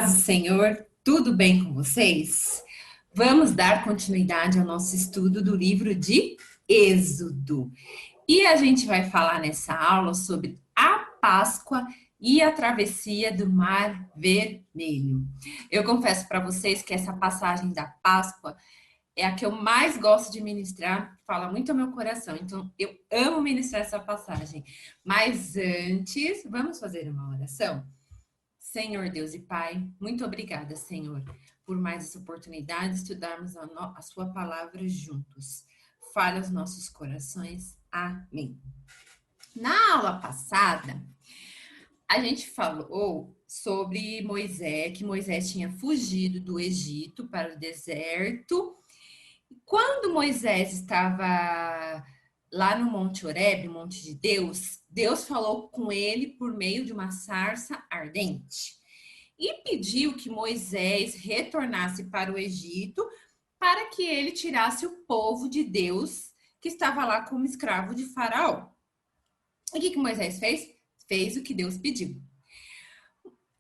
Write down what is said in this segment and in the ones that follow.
paz do Senhor, tudo bem com vocês? Vamos dar continuidade ao nosso estudo do livro de Êxodo. E a gente vai falar nessa aula sobre a Páscoa e a travessia do Mar Vermelho. Eu confesso para vocês que essa passagem da Páscoa é a que eu mais gosto de ministrar, fala muito ao meu coração. Então, eu amo ministrar essa passagem. Mas antes, vamos fazer uma oração? Senhor Deus e Pai, muito obrigada, Senhor, por mais essa oportunidade de estudarmos a Sua palavra juntos. Fale aos nossos corações. Amém. Na aula passada, a gente falou sobre Moisés, que Moisés tinha fugido do Egito para o deserto. Quando Moisés estava lá no Monte Horebe, Monte de Deus, Deus falou com ele por meio de uma sarça ardente e pediu que Moisés retornasse para o Egito para que ele tirasse o povo de Deus que estava lá como escravo de Faraó. E o que Moisés fez? Fez o que Deus pediu.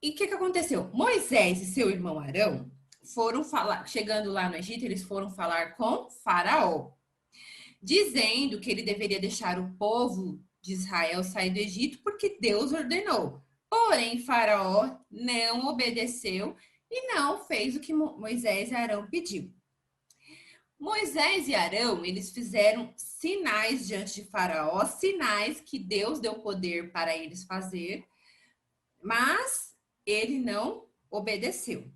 E o que aconteceu? Moisés e seu irmão Arão foram falar, chegando lá no Egito, eles foram falar com Faraó, dizendo que ele deveria deixar o povo de Israel sair do Egito porque Deus ordenou. Porém, Faraó não obedeceu e não fez o que Moisés e Arão pediu. Moisés e Arão, eles fizeram sinais diante de Faraó, sinais que Deus deu poder para eles fazer, mas ele não obedeceu.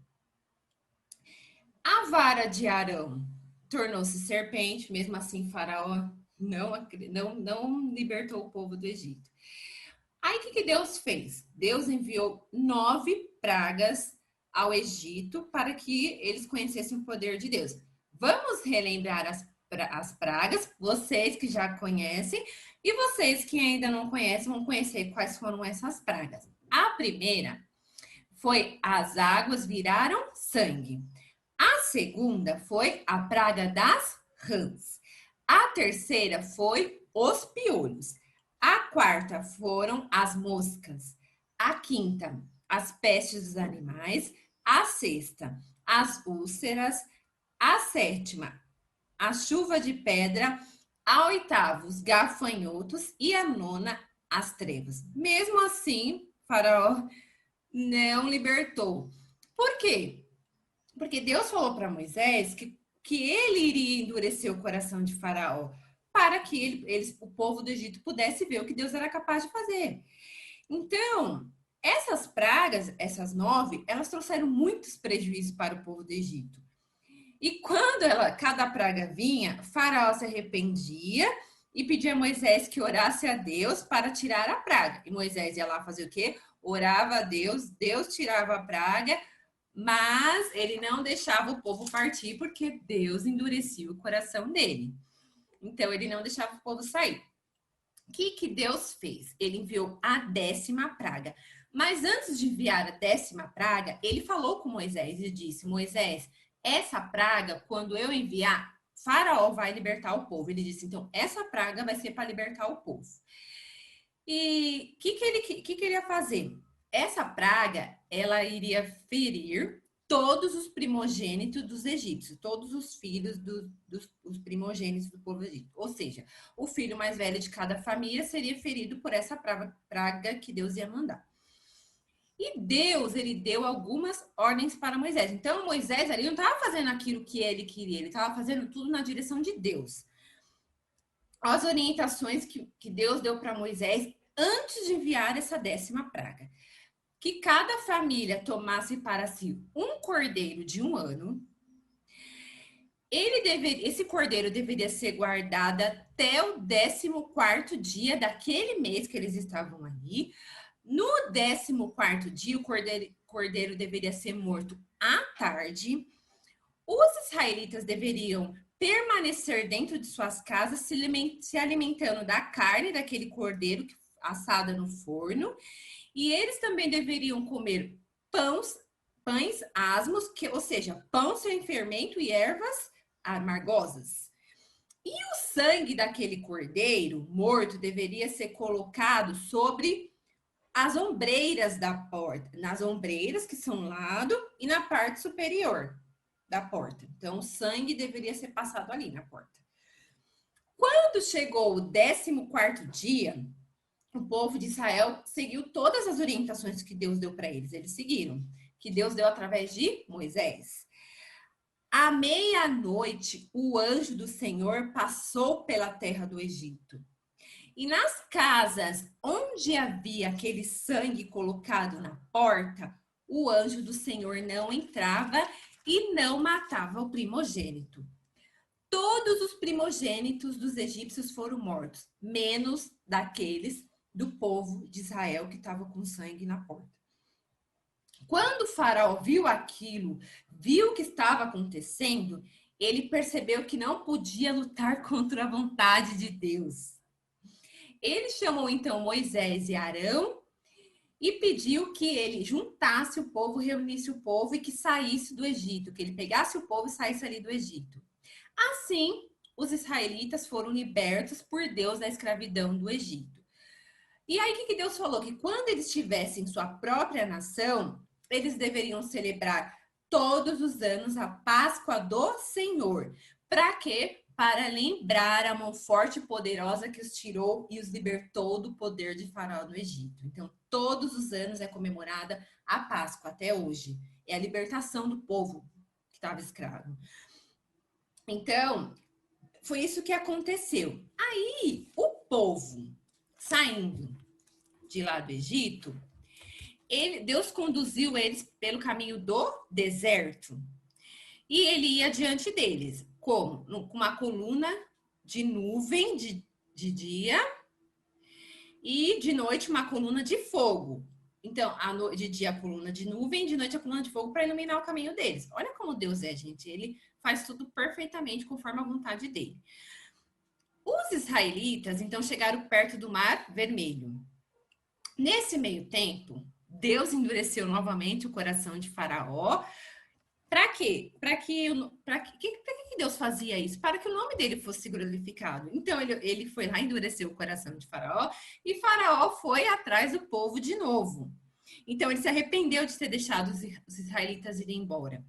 A vara de Arão tornou-se serpente, mesmo assim Faraó não libertou o povo do Egito. Aí o que Deus fez? Deus enviou 9 pragas ao Egito para que eles conhecessem o poder de Deus. Vamos relembrar as pragas, vocês que já conhecem, e vocês que ainda não conhecem vão conhecer quais foram essas pragas. A primeira foi as águas viraram sangue. A segunda foi a praga das rãs. A terceira foi os piolhos. A quarta foram as moscas. A quinta, as pestes dos animais. A sexta, as úlceras. A sétima, a chuva de pedra. A oitava, os gafanhotos. E a nona, as trevas. Mesmo assim, Faraó não libertou. Por quê? Porque Deus falou para Moisés que ele iria endurecer o coração de Faraó para que o povo do Egito pudesse ver o que Deus era capaz de fazer. Então, essas pragas, essas 9, elas trouxeram muitos prejuízos para o povo do Egito. E quando cada praga vinha, Faraó se arrependia e pedia a Moisés que orasse a Deus para tirar a praga. E Moisés ia lá fazer o quê? Orava a Deus, Deus tirava a praga, mas ele não deixava o povo partir porque Deus endurecia o coração dele. Então, ele não deixava o povo sair. O que Deus fez? Ele enviou a 10ª praga. Mas antes de enviar a 10ª praga, ele falou com Moisés e disse: Moisés, essa praga, quando eu enviar, Faraó vai libertar o povo. Ele disse: então, essa praga vai ser para libertar o povo. E o que ele ia fazer? Essa praga, ela iria ferir todos os primogênitos dos egípcios, todos os filhos dos primogênitos do povo egípcio. Ou seja, o filho mais velho de cada família seria ferido por essa praga que Deus ia mandar. E Deus, ele deu algumas ordens para Moisés. Então, Moisés ali não estava fazendo aquilo que ele queria, ele estava fazendo tudo na direção de Deus. As orientações que Deus deu para Moisés antes de enviar essa 10ª praga. Que cada família tomasse para si um cordeiro de 1 ano. Esse cordeiro deveria ser guardado até o 14º dia daquele mês que eles estavam ali. No 14º dia, o cordeiro deveria ser morto à tarde. Os israelitas deveriam permanecer dentro de suas casas, se alimentando da carne daquele cordeiro assada no forno. E eles também deveriam comer pães asmos, ou seja, pão sem fermento e ervas amargosas. E o sangue daquele cordeiro morto deveria ser colocado sobre as ombreiras da porta, nas ombreiras que são no lado e na parte superior da porta. Então, o sangue deveria ser passado ali na porta. Quando chegou o 14º dia, o povo de Israel seguiu todas as orientações que Deus deu para eles. Eles seguiram, que Deus deu através de Moisés. À meia-noite, o anjo do Senhor passou pela terra do Egito. E nas casas onde havia aquele sangue colocado na porta, o anjo do Senhor não entrava e não matava o primogênito. Todos os primogênitos dos egípcios foram mortos, menos daqueles do povo de Israel que estava com sangue na porta. Quando o faraó viu aquilo, viu o que estava acontecendo, ele percebeu que não podia lutar contra a vontade de Deus. Ele chamou então Moisés e Arão e pediu que ele juntasse o povo, reunisse o povo e que saísse do Egito, que ele pegasse o povo e saísse ali do Egito. Assim, os israelitas foram libertos por Deus da escravidão do Egito. E aí, o que Deus falou? Que quando eles tivessem sua própria nação, eles deveriam celebrar todos os anos a Páscoa do Senhor. Para quê? Para lembrar a mão forte e poderosa que os tirou e os libertou do poder de Faraó no Egito. Então, todos os anos é comemorada a Páscoa, até hoje. É a libertação do povo que estava escravo. Então, foi isso que aconteceu. Aí, o povo saindo de lá do Egito, Deus conduziu eles pelo caminho do deserto. E ele ia diante deles, como? Com uma coluna de nuvem de dia e de noite uma coluna de fogo. Então, de dia a coluna de nuvem, de noite a coluna de fogo para iluminar o caminho deles. Olha como Deus é, gente. Ele faz tudo perfeitamente conforme a vontade dele. Os israelitas, então, chegaram perto do Mar Vermelho. Nesse meio tempo, Deus endureceu novamente o coração de Faraó. Para quê? Para que Deus fazia isso? Para que o nome dele fosse glorificado. Então, ele foi lá, endureceu o coração de Faraó, e Faraó foi atrás do povo de novo. Então, ele se arrependeu de ter deixado os israelitas irem embora.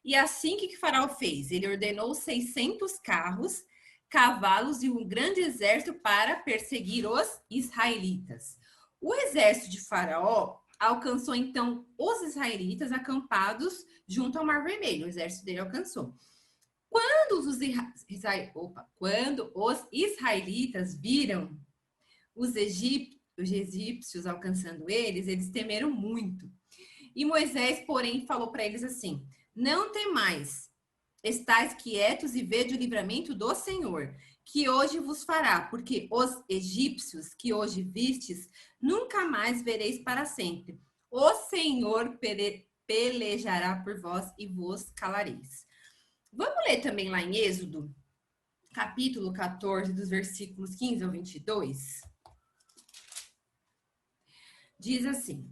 E assim, o que Faraó fez? Ele ordenou 600 carros, cavalos e um grande exército para perseguir os israelitas. O exército de Faraó alcançou, então, os israelitas acampados junto ao Mar Vermelho. O exército dele alcançou. Quando os israelitas viram os egípcios alcançando eles temeram muito. E Moisés, porém, falou para eles assim: não temais, estais quietos e vede o livramento do Senhor, que hoje vos fará, porque os egípcios que hoje vistes, nunca mais vereis para sempre. O Senhor pelejará por vós e vos calareis. Vamos ler também lá em Êxodo, capítulo 14, dos versículos 15 ao 22. Diz assim: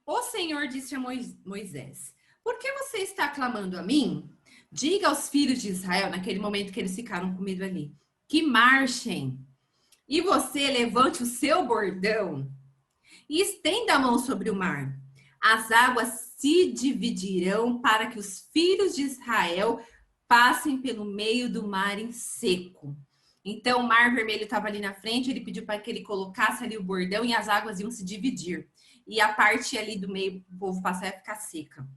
o Senhor disse a Moisés: por que você está clamando a mim? Diga aos filhos de Israel, naquele momento que eles ficaram com medo ali, que marchem. E você levante o seu bordão e estenda a mão sobre o mar. As águas se dividirão para que os filhos de Israel passem pelo meio do mar em seco. Então, o Mar Vermelho estava ali na frente, ele pediu para que ele colocasse ali o bordão e as águas iam se dividir. E a parte ali do meio, o povo passar, ia ficar seca.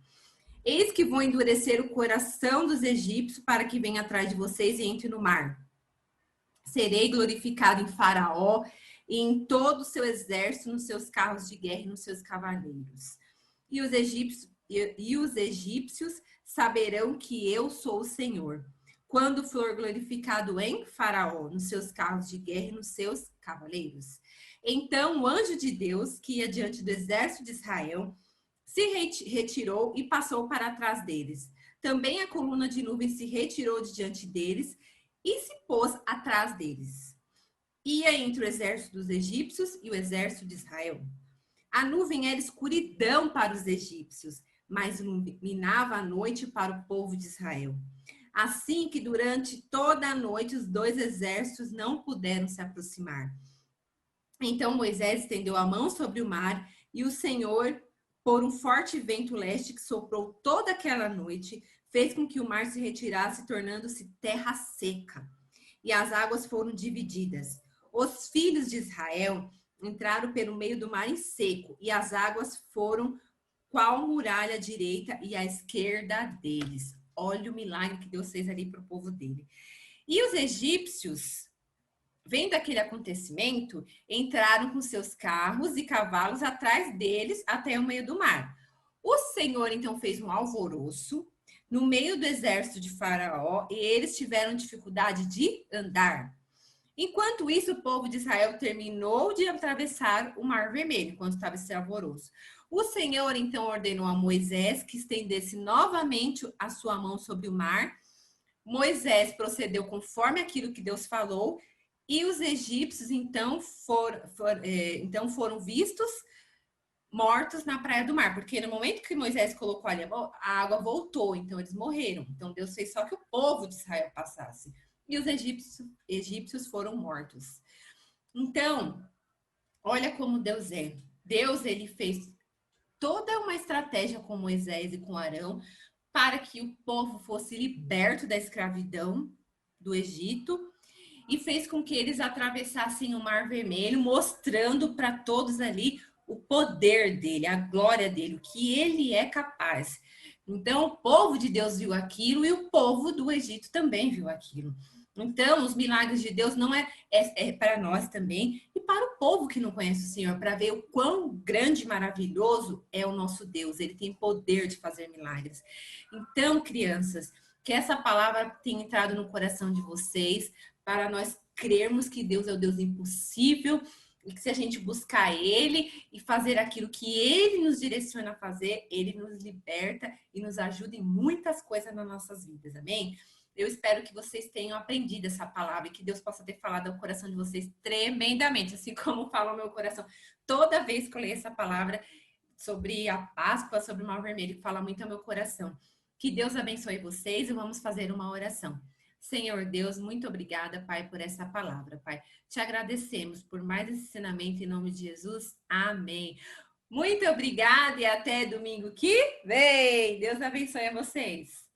Eis que vou endurecer o coração dos egípcios para que venha atrás de vocês e entre no mar. Serei glorificado em Faraó e em todo o seu exército, nos seus carros de guerra e nos seus cavaleiros. E os egípcios saberão que eu sou o Senhor, quando for glorificado em Faraó, nos seus carros de guerra e nos seus cavaleiros. Então o anjo de Deus, que ia diante do exército de Israel, se retirou e passou para trás deles. Também a coluna de nuvem se retirou de diante deles e se pôs atrás deles. Ia entre o exército dos egípcios e o exército de Israel. A nuvem era escuridão para os egípcios, mas iluminava a noite para o povo de Israel. Assim que durante toda a noite os dois exércitos não puderam se aproximar. Então Moisés estendeu a mão sobre o mar e o Senhor, por um forte vento leste que soprou toda aquela noite, fez com que o mar se retirasse, tornando-se terra seca. E as águas foram divididas. Os filhos de Israel entraram pelo meio do mar em seco, e as águas foram qual muralha à direita e à esquerda deles. Olha o milagre que Deus fez ali para o povo dele. E os egípcios, vendo aquele acontecimento, entraram com seus carros e cavalos atrás deles até o meio do mar. O Senhor então fez um alvoroço no meio do exército de Faraó e eles tiveram dificuldade de andar. Enquanto isso, o povo de Israel terminou de atravessar o Mar Vermelho, enquanto estava esse alvoroço. O Senhor então ordenou a Moisés que estendesse novamente a sua mão sobre o mar. Moisés procedeu conforme aquilo que Deus falou, e os egípcios então foram vistos mortos na praia do mar, porque no momento que Moisés colocou ali, a água voltou, então eles morreram. Então Deus fez só que o povo de Israel passasse. E os egípcios foram mortos. Então, olha como Deus é. Deus, ele fez toda uma estratégia com Moisés e com Arão para que o povo fosse liberto da escravidão do Egito e fez com que eles atravessassem o Mar Vermelho, mostrando para todos ali o poder dele, a glória dele, o que ele é capaz. Então, o povo de Deus viu aquilo e o povo do Egito também viu aquilo. Então, os milagres de Deus não é para nós também e para o povo que não conhece o Senhor, para ver o quão grande e maravilhoso é o nosso Deus. Ele tem poder de fazer milagres. Então, crianças, que essa palavra tenha entrado no coração de vocês, para nós crermos que Deus é o Deus impossível e que se a gente buscar Ele e fazer aquilo que Ele nos direciona a fazer, Ele nos liberta e nos ajuda em muitas coisas nas nossas vidas, amém? Eu espero que vocês tenham aprendido essa palavra e que Deus possa ter falado ao coração de vocês tremendamente, assim como fala o meu coração toda vez que eu leio essa palavra sobre a Páscoa, sobre o Mar Vermelho, que fala muito ao meu coração. Que Deus abençoe vocês e vamos fazer uma oração. Senhor Deus, muito obrigada, Pai, por essa palavra, Pai. Te agradecemos por mais esse ensinamento em nome de Jesus. Amém. Muito obrigada e até domingo que vem. Deus abençoe a vocês.